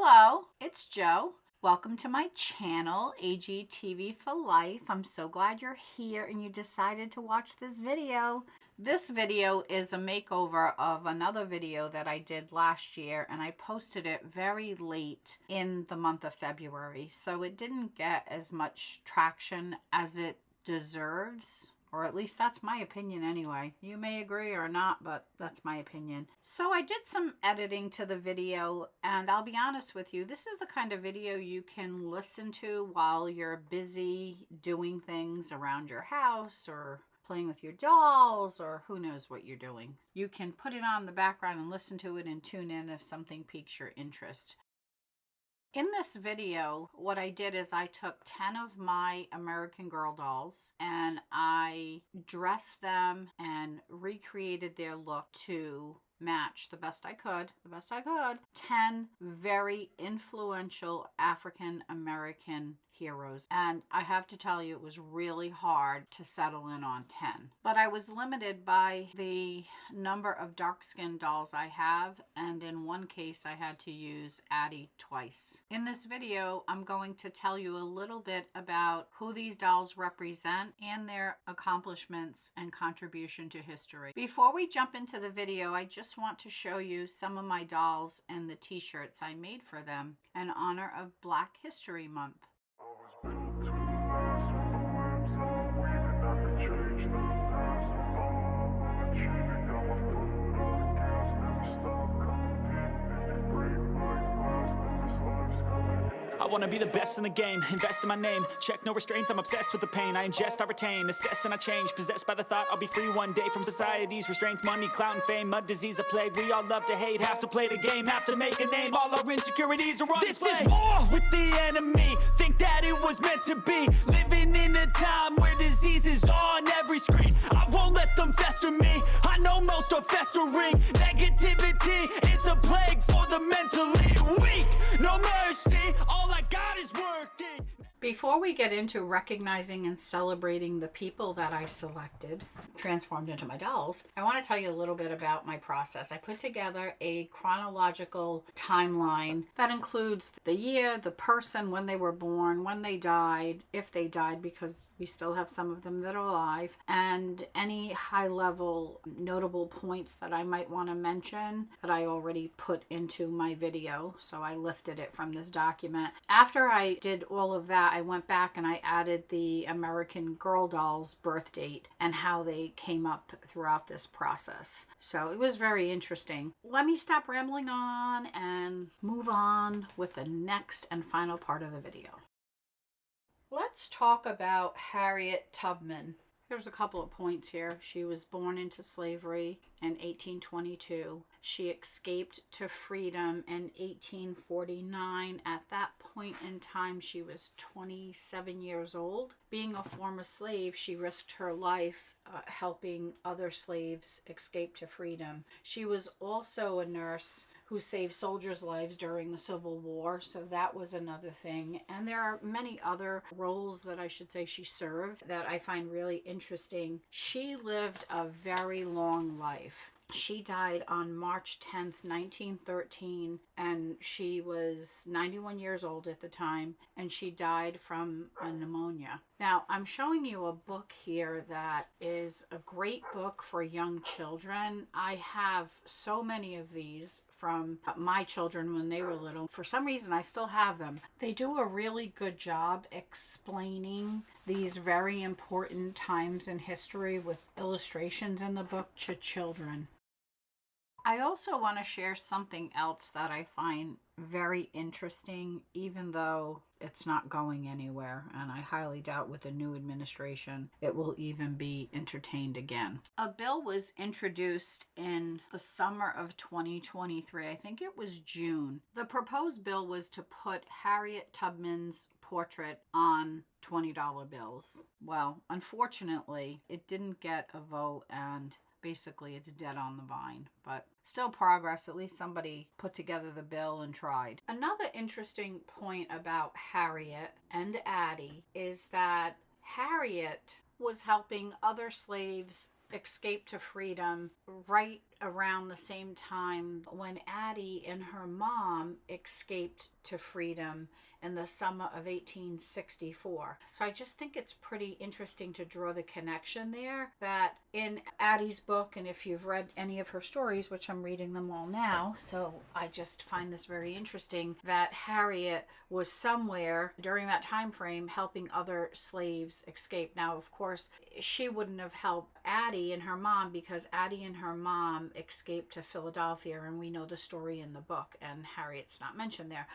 Hello, it's Jo. Welcome to my channel, AGTV for Life. I'm so glad you're here and you decided to watch this video. This video is a makeover of another video that I did last year, and I posted it very late in the month of February, so it didn't get as much traction as it deserves. Or at least that's my opinion anyway. You may agree or not, but that's my opinion. So I did some editing to the video, and I'll be honest with you, this is the kind of video you can listen to while you're busy doing things around your house or playing with your dolls or who knows what you're doing. You can put it on in the background and listen to it and tune in if something piques your interest. In this video, what I did is I took 10 of my American Girl dolls and I dressed them and recreated their look to match the best I could, 10 very influential African American heroes. And I have to tell you, it was really hard to settle in on 10. But I was limited by the number of dark-skinned dolls I have, and in one case I had to use Addie twice. In this video, I'm going to tell you a little bit about who these dolls represent and their accomplishments and contribution to history. Before we jump into the video, I just want to show you some of my dolls and the t-shirts I made for them in honor of Black History Month. I wanna be the best in the game, invest in my name, check no restraints, I'm obsessed with the pain, I ingest, I retain, assess and I change, possessed by the thought I'll be free one day from society's restraints, money, clout and fame, mud, disease, a plague, we all love to hate, have to play the game, have to make a name, all our insecurities are on display. This is war with the enemy, think that it was meant to be, living in a time where disease is on every screen, I won't let them fester me, I know most are festering, negativity is a plague for the mentally weak, no mercy, all I got is working. Before we get into recognizing and celebrating the people that I selected, transformed into my dolls, I want to tell you a little bit about my process. I put together a chronological timeline that includes the year, the person, when they were born, when they died, if they died, because we still have some of them that are alive, and any high-level notable points that I might want to mention that I already put into my video. So I lifted it from this document. After I did all of that, I went back and I added the American Girl dolls' birth date and how they came up throughout this process. So it was very interesting. Let me stop rambling on and move on with the next and final part of the video. Let's talk about Harriet Tubman. There's a couple of points here. She was born into slavery in 1822. She escaped to freedom in 1849. At that point in time, she was 27 years old. Being a former slave, she risked her life helping other slaves escape to freedom. She was also a nurse who saved soldiers' lives during the Civil War, so that was another thing. And there are many other roles that I should say she served that I find really interesting. She lived a very long life. She died on March 10th, 1913, and she was 91 years old at the time, and she died from a pneumonia. Now, I'm showing you a book here that is a great book for young children. I have so many of these from my children when they were little. For some reason, I still have them. They do a really good job explaining these very important times in history with illustrations in the book to children. I also want to share something else that I find very interesting, even though it's not going anywhere, and I highly doubt with the new administration it will even be entertained again. A bill was introduced in the summer of 2023. I think it was June. The proposed bill was to put Harriet Tubman's portrait on $20 bills. Well, unfortunately, it didn't get a vote, and basically it's dead on the vine, but still progress. At least somebody put together the bill and tried. Another interesting point about Harriet and Addie is that Harriet was helping other slaves escaped to freedom right around the same time when Addie and her mom escaped to freedom in the summer of 1864. So I just think it's pretty interesting to draw the connection there, that in Addie's book, and if you've read any of her stories, which I'm reading them all now, so I just find this very interesting, that Harriet was somewhere during that time frame helping other slaves escape. Now, of course, she wouldn't have helped Addie and her mom, because Addie and her mom escaped to Philadelphia, and we know the story in the book, and Harriet's not mentioned there.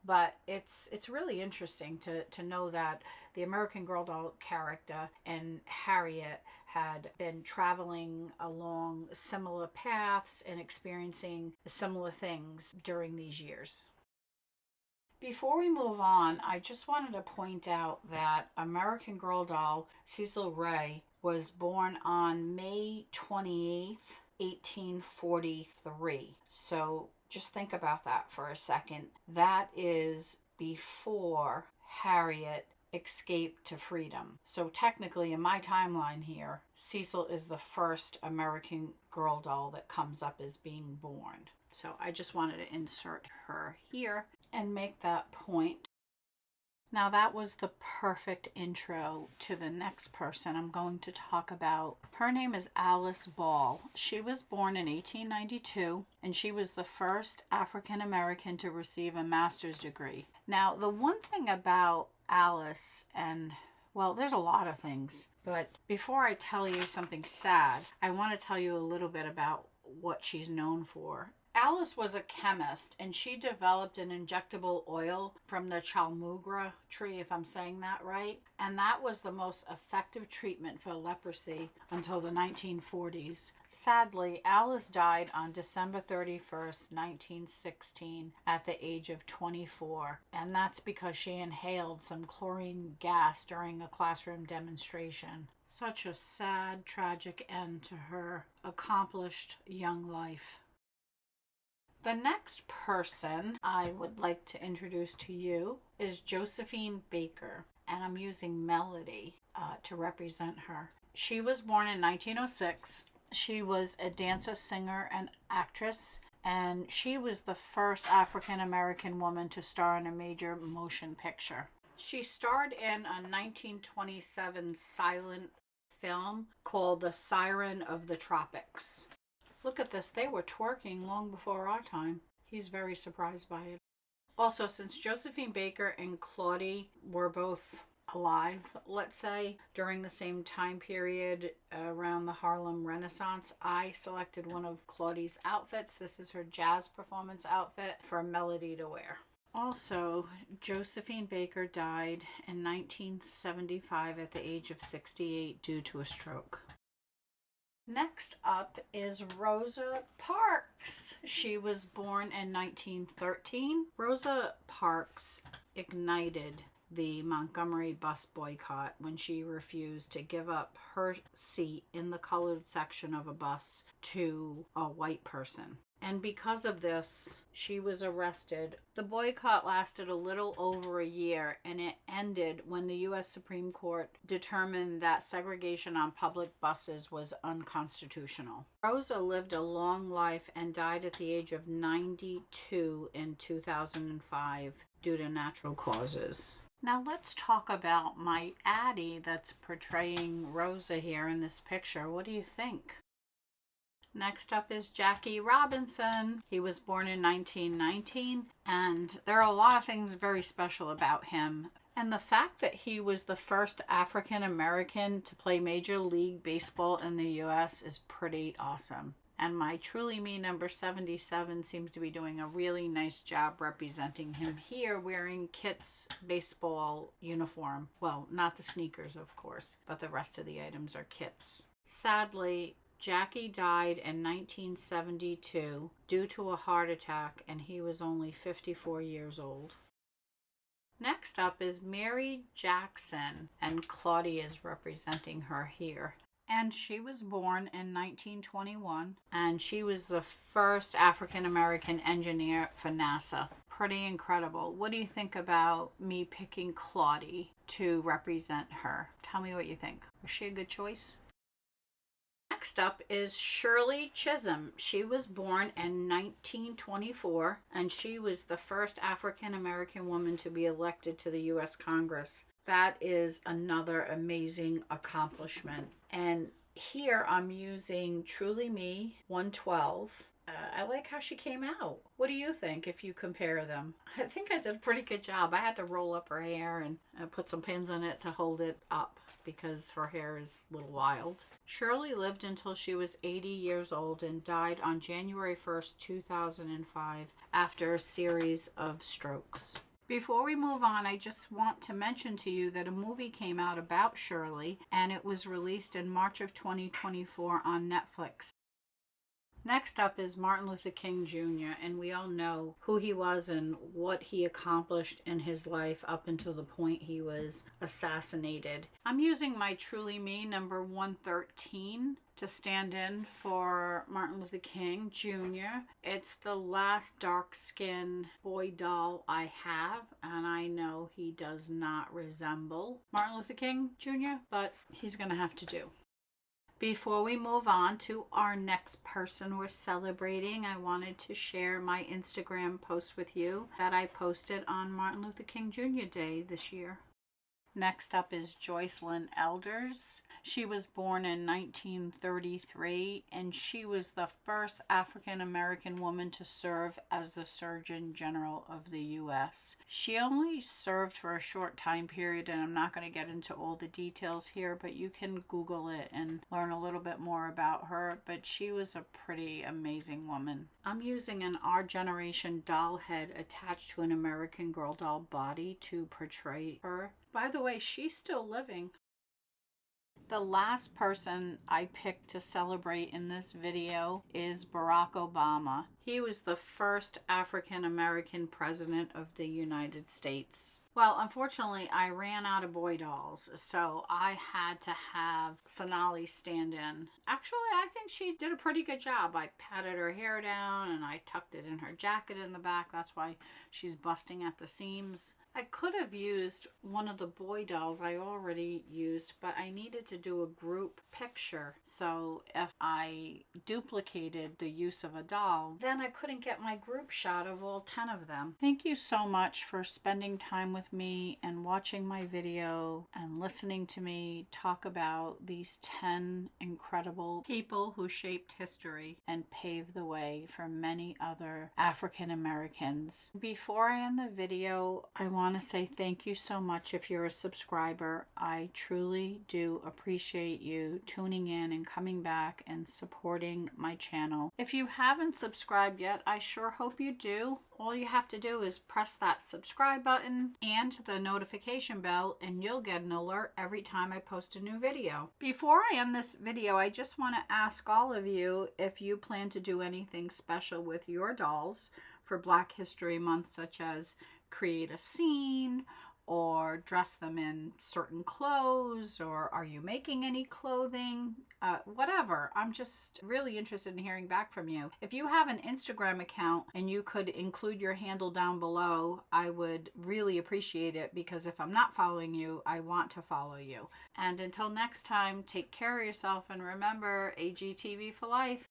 But it's really interesting to know that the American Girl doll character and Harriet had been traveling along similar paths and experiencing similar things during these years. Before we move on, I just wanted to point out that American Girl doll Cecil Ray was born on May 28th, 1843. So just think about that for a second. That is before Harriet escaped to freedom. So technically, in my timeline here, Cecil is the first American Girl doll that comes up as being born. So I just wanted to insert her here and make that point. Now that was the perfect intro to the next person I'm going to talk about. Her name is Alice Ball. She was born in 1892, and she was the first African American to receive a master's degree. Now, the one thing about Alice, and well, there's a lot of things, but before I tell you something sad, I want to tell you a little bit about what she's known for. Alice was a chemist, and she developed an injectable oil from the chalmugra tree, if I'm saying that right. And that was the most effective treatment for leprosy until the 1940s. Sadly, Alice died on December 31st, 1916, at the age of 24. And that's because she inhaled some chlorine gas during a classroom demonstration. Such a sad, tragic end to her accomplished young life. The next person I would like to introduce to you is Josephine Baker, and I'm using melody to represent her. She was born in 1906. She was a dancer, singer, and actress, and she was the first African American woman to star in a major motion picture. She starred in a 1927 silent film called The Siren of the Tropics. Look at this, they were twerking long before our time. He's very surprised by it. Also, since Josephine Baker and Claudie were both alive, let's say, during the same time period around the Harlem Renaissance, I selected one of Claudie's outfits. This is her jazz performance outfit for Melody to wear. Also, Josephine Baker died in 1975 at the age of 68 due to a stroke. Next up is Rosa Parks. She was born in 1913. Rosa Parks ignited the Montgomery bus boycott when she refused to give up her seat in the colored section of a bus to a white person. And because of this, she was arrested. The boycott lasted a little over a year, and it ended when the U.S. Supreme Court determined that segregation on public buses was unconstitutional. Rosa lived a long life and died at the age of 92 in 2005 due to natural causes. Now let's talk about my Addie that's portraying Rosa here in this picture. What do you think? Next up is Jackie Robinson. He was born in 1919, and there are a lot of things very special about him. And the fact that he was the first African American to play Major League Baseball in the U.S. is pretty awesome. And my Truly Me number 77 seems to be doing a really nice job representing him here, wearing Kit's baseball uniform. Well, not the sneakers, of course, but the rest of the items are Kit's. Sadly, Jackie died in 1972 due to a heart attack, and he was only 54 years old. Next up is Mary Jackson, and Claudie is representing her here. And she was born in 1921, and she was the first African-American engineer for NASA. Pretty incredible. What do you think about me picking Claudie to represent her? Tell me what you think. Was she a good choice? Next up is Shirley Chisholm. She was born in 1924, and she was the first African American woman to be elected to the U.S. Congress. That is another amazing accomplishment. And here I'm using Truly Me 112. I like how she came out. What do you think if you compare them? I think I did a pretty good job. I had to roll up her hair and put some pins in it to hold it up because her hair is a little wild. Shirley lived until she was 80 years old and died on January 1st, 2005 after a series of strokes. Before we move on, I just want to mention to you that a movie came out about Shirley and it was released in March of 2024 on Netflix. Next up is Martin Luther King Jr., and we all know who he was and what he accomplished in his life up until the point he was assassinated. I'm using my Truly Me number 113 to stand in for Martin Luther King Jr. It's the last dark-skinned boy doll I have, and I know he does not resemble Martin Luther King Jr., but he's going to have to do. Before we move on to our next person we're celebrating, I wanted to share my Instagram post with you that I posted on Martin Luther King Jr. Day this year. Next up is Joycelyn Elders. She was born in 1933, and she was the first African American woman to serve as the Surgeon General of the U.S. She only served for a short time period, and I'm not going to get into all the details here, but you can Google it and learn a little bit more about her, but she was a pretty amazing woman. I'm using an Our Generation doll head attached to an American Girl doll body to portray her. By the way, she's still living. The last person I picked to celebrate in this video is Barack Obama. He was the first African American president of the United States. Well, unfortunately, I ran out of boy dolls, so I had to have Sonali stand in. Actually, I think she did a pretty good job. I patted her hair down and I tucked it in her jacket in the back. That's why she's busting at the seams. I could have used one of the boy dolls I already used, but I needed to do a group picture. So if I duplicated the use of a doll, then I couldn't get my group shot of all 10 of them. Thank you so much for spending time with me and watching my video and listening to me talk about these 10 incredible people who shaped history and paved the way for many other African Americans. Before I end the video, I want to say thank you so much if you're a subscriber. I truly do appreciate you tuning in and coming back and supporting my channel. If you haven't subscribed yet, I sure hope you do. All you have to do is press that subscribe button and the notification bell, and you'll get an alert every time I post a new video. Before I end this video, I just want to ask all of you if you plan to do anything special with your dolls for Black History Month, such as create a scene or dress them in certain clothes, or are you making any clothing? Whatever. I'm just really interested in hearing back from you. If you have an Instagram account and you could include your handle down below, I would really appreciate it, because if I'm not following you, I want to follow you. And until next time, take care of yourself, and remember, AGTV for life.